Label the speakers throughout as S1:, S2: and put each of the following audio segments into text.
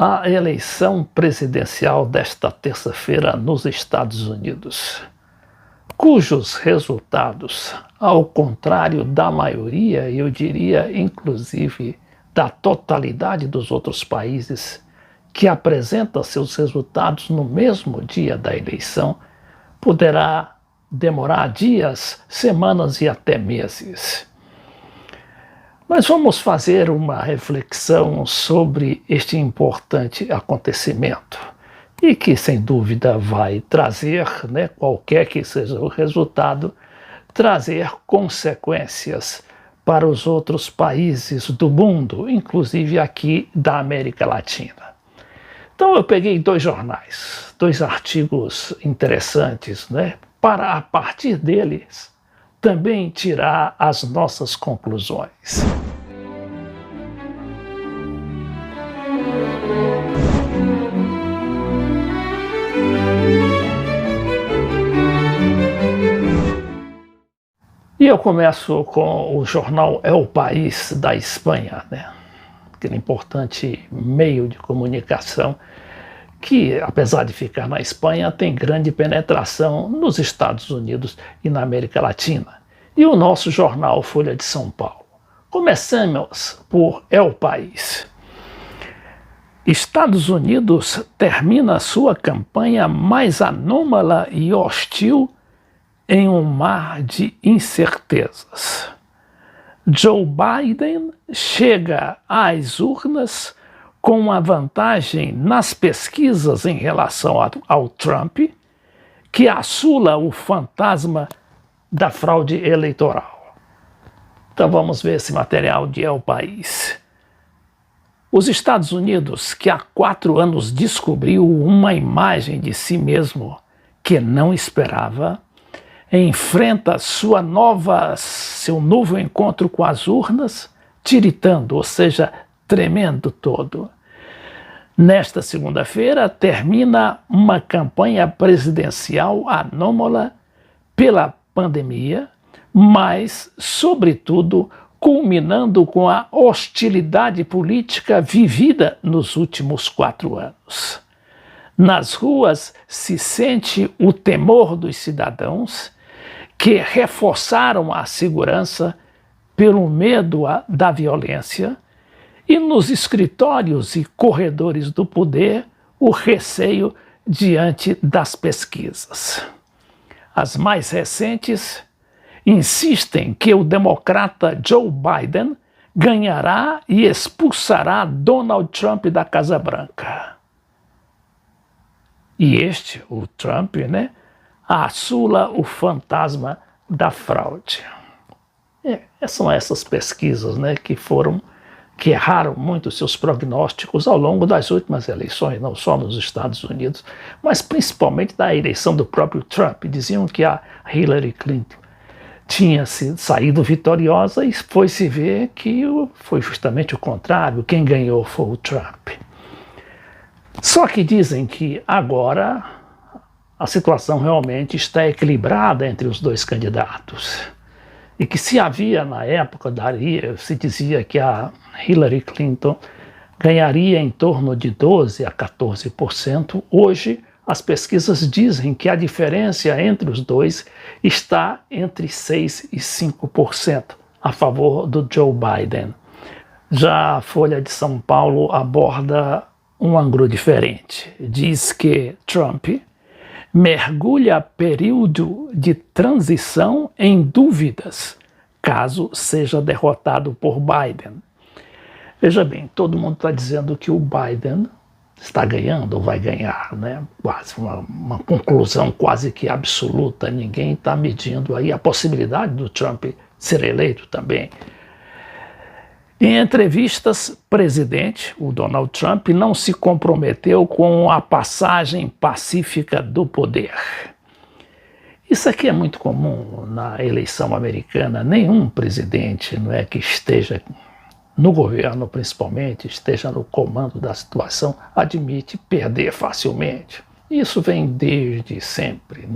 S1: A eleição presidencial desta terça-feira nos Estados Unidos, cujos resultados, ao contrário da maioria, eu diria inclusive da totalidade dos outros países que apresentam seus resultados no mesmo dia da eleição, poderá demorar dias, semanas e até meses. Mas vamos fazer uma reflexão sobre este importante acontecimento e que, sem dúvida, vai trazer, qualquer que seja o resultado, trazer consequências para os outros países do mundo, inclusive aqui da América Latina. Então eu peguei dois jornais, dois artigos interessantes, para a partir deles também tirar as nossas conclusões. E eu começo com o jornal El País da Espanha, aquele importante meio de comunicação que, apesar de ficar na Espanha, tem grande penetração nos Estados Unidos e na América Latina. E o nosso jornal Folha de São Paulo. Começamos por El País. Estados Unidos termina sua campanha mais anômala e hostil em um mar de incertezas. Joe Biden chega às urnas com uma vantagem nas pesquisas em relação ao Trump, que assula o fantasma da fraude eleitoral. Então vamos ver esse material de El País. Os Estados Unidos, que há 4 anos descobriu uma imagem de si mesmo que não esperava, enfrenta seu novo encontro com as urnas, tiritando, ou seja, tremendo todo. Nesta segunda-feira, termina uma campanha presidencial anômala pela pandemia, mas, sobretudo, culminando com a hostilidade política vivida nos últimos 4 anos. Nas ruas se sente o temor dos cidadãos, que reforçaram a segurança pelo medo da violência, e nos escritórios e corredores do poder, o receio diante das pesquisas. As mais recentes insistem que o democrata Joe Biden ganhará e expulsará Donald Trump da Casa Branca. E este, o Trump, assula o fantasma da fraude. São essas pesquisas que erraram muito seus prognósticos ao longo das últimas eleições, não só nos Estados Unidos, mas principalmente da eleição do próprio Trump. Diziam que a Hillary Clinton tinha saído vitoriosa e foi-se ver que foi justamente o contrário, quem ganhou foi o Trump. Só que dizem que agora a situação realmente está equilibrada entre os dois candidatos. E que se havia na época, se dizia que a Hillary Clinton ganharia em torno de 12% a 14%, hoje as pesquisas dizem que a diferença entre os dois está entre 6% e 5% a favor do Joe Biden. Já a Folha de São Paulo aborda um ângulo diferente. Diz que Trump mergulha período de transição em dúvidas, caso seja derrotado por Biden. Veja bem, todo mundo está dizendo que o Biden está ganhando ou vai ganhar, Quase uma conclusão quase que absoluta. Ninguém está medindo aí a possibilidade do Trump ser eleito também. Em entrevistas, o Donald Trump não se comprometeu com a passagem pacífica do poder. Isso aqui é muito comum na eleição americana. Nenhum presidente que esteja no governo, principalmente, esteja no comando da situação, admite perder facilmente. Isso vem desde sempre,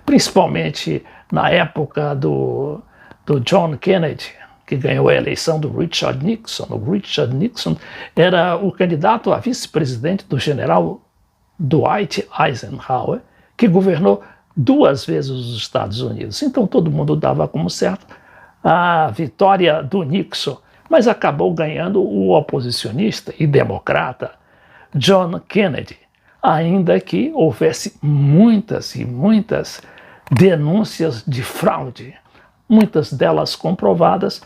S1: Principalmente na época do John Kennedy, que ganhou a eleição do Richard Nixon. O Richard Nixon era o candidato a vice-presidente do general Dwight Eisenhower, que governou 2 vezes os Estados Unidos. Então todo mundo dava como certo a vitória do Nixon, mas acabou ganhando o oposicionista e democrata John Kennedy, ainda que houvesse muitas e muitas denúncias de fraude, muitas delas comprovadas,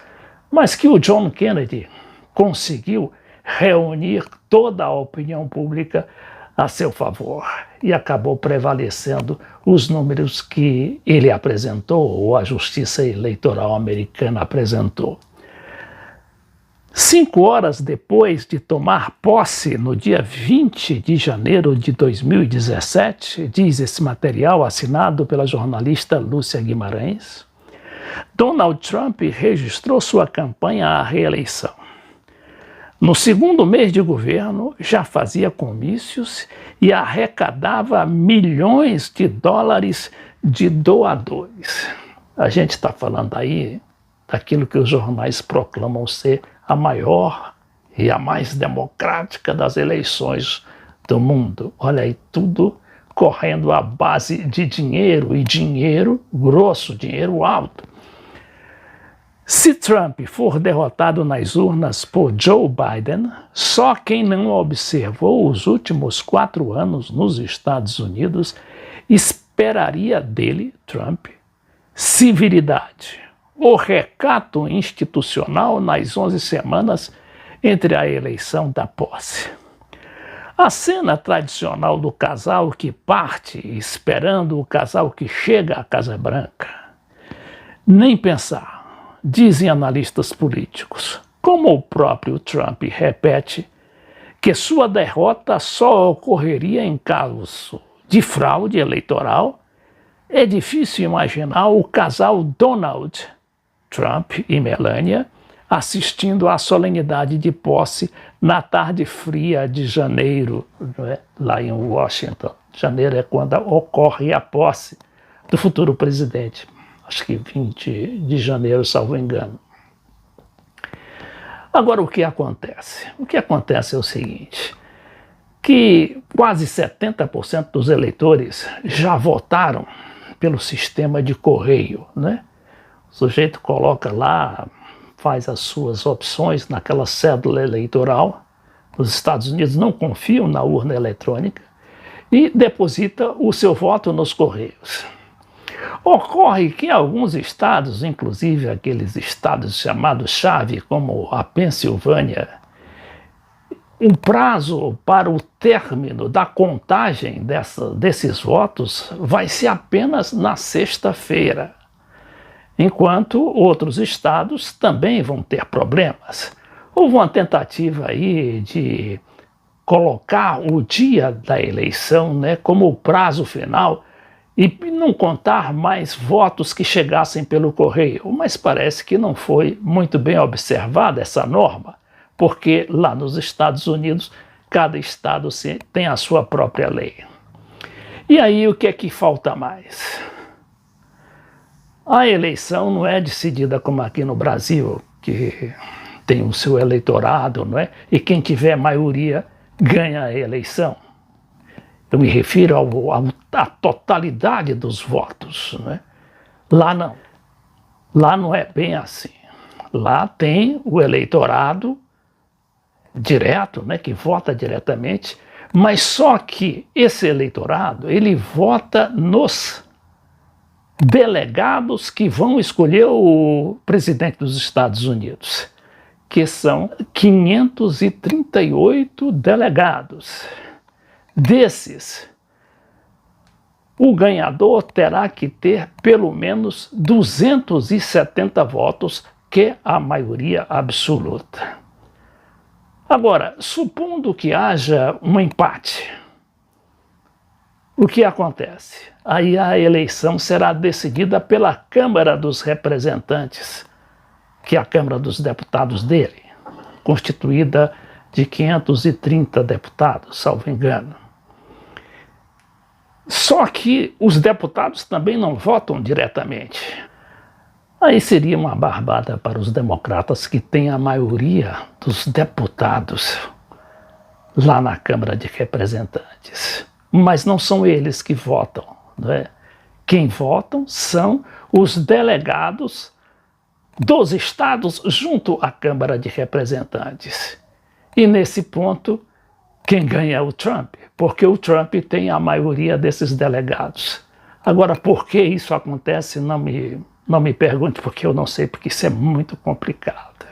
S1: mas que o John Kennedy conseguiu reunir toda a opinião pública a seu favor e acabou prevalecendo os números que ele apresentou, ou a Justiça Eleitoral americana apresentou. 5 horas depois de tomar posse, no dia 20 de janeiro de 2017, diz esse material assinado pela jornalista Lúcia Guimarães, Donald Trump registrou sua campanha à reeleição. No 2º mês de governo, já fazia comícios e arrecadava milhões de dólares de doadores. A gente está falando aí daquilo que os jornais proclamam ser a maior e a mais democrática das eleições do mundo. Olha aí, tudo correndo à base de dinheiro, e dinheiro grosso, dinheiro alto. Se Trump for derrotado nas urnas por Joe Biden, só quem não observou os últimos 4 anos nos Estados Unidos esperaria dele, Trump, civilidade, o recato institucional nas 11 semanas entre a eleição da posse. A cena tradicional do casal que parte esperando o casal que chega à Casa Branca. Nem pensar, dizem analistas políticos, como o próprio Trump repete, que sua derrota só ocorreria em caso de fraude eleitoral. É difícil imaginar o casal Donald Trump e Melania assistindo à solenidade de posse na tarde fria de janeiro, lá em Washington. Janeiro é quando ocorre a posse do futuro presidente. Acho que 20 de janeiro, salvo engano. Agora, o que acontece? O que acontece é o seguinte, que quase 70% dos eleitores já votaram pelo sistema de correio, né? O sujeito coloca lá, faz as suas opções naquela cédula eleitoral. Os Estados Unidos não confiam na urna eletrônica e deposita o seu voto nos correios. Ocorre que em alguns estados, inclusive aqueles estados chamados-chave, como a Pensilvânia, o prazo para o término da contagem desses votos vai ser apenas na sexta-feira, enquanto outros estados também vão ter problemas. Houve uma tentativa aí de colocar o dia da eleição, né, como o prazo final e não contar mais votos que chegassem pelo correio, mas parece que não foi muito bem observada essa norma, porque lá nos Estados Unidos cada estado tem a sua própria lei. E aí o que é que falta mais? A eleição não é decidida como aqui no Brasil, que tem o seu eleitorado, não é? E quem tiver maioria ganha a eleição. Eu me refiro à totalidade dos votos, não é? Lá não. Lá não é bem assim. Lá tem o eleitorado direto, né, que vota diretamente, mas só que esse eleitorado, ele vota nos delegados que vão escolher o presidente dos Estados Unidos, que são 538 delegados. Desses, o ganhador terá que ter pelo menos 270 votos, que é a maioria absoluta. Agora, supondo que haja um empate, o que acontece? Aí a eleição será decidida pela Câmara dos Representantes, que é a Câmara dos Deputados dele, constituída de 530 deputados, salvo engano. Só que os deputados também não votam diretamente. Aí seria uma barbada para os democratas, que têm a maioria dos deputados lá na Câmara de Representantes. Mas não são eles que votam, não é? Quem votam são os delegados dos estados junto à Câmara de Representantes. E nesse ponto, quem ganha é o Trump, porque o Trump tem a maioria desses delegados. Agora, por que isso acontece, não me pergunte, porque eu não sei, porque isso é muito complicado.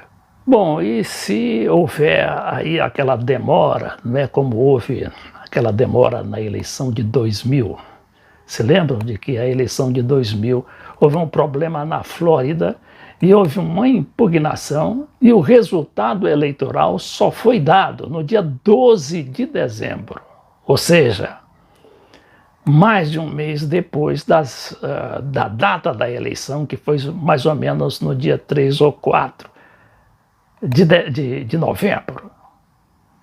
S1: Bom, e se houver aí aquela demora, não é, como houve aquela demora na eleição de 2000? Se lembram de que a eleição de 2000 houve um problema na Flórida e houve uma impugnação e o resultado eleitoral só foi dado no dia 12 de dezembro. Ou seja, mais de um mês depois da data da eleição, que foi mais ou menos no dia 3 ou 4 de novembro.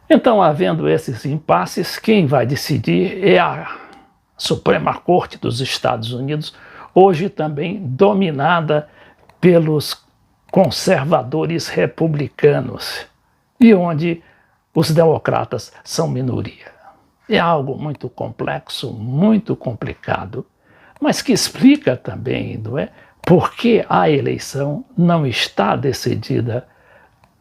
S1: Então, havendo esses impasses, quem vai decidir é a Suprema Corte dos Estados Unidos, hoje também dominada pelos conservadores republicanos, e onde os democratas são minoria. É algo muito complexo, muito complicado, mas que explica também, não é, por que a eleição não está decidida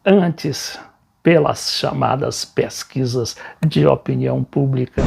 S1: antes pelas chamadas pesquisas de opinião pública.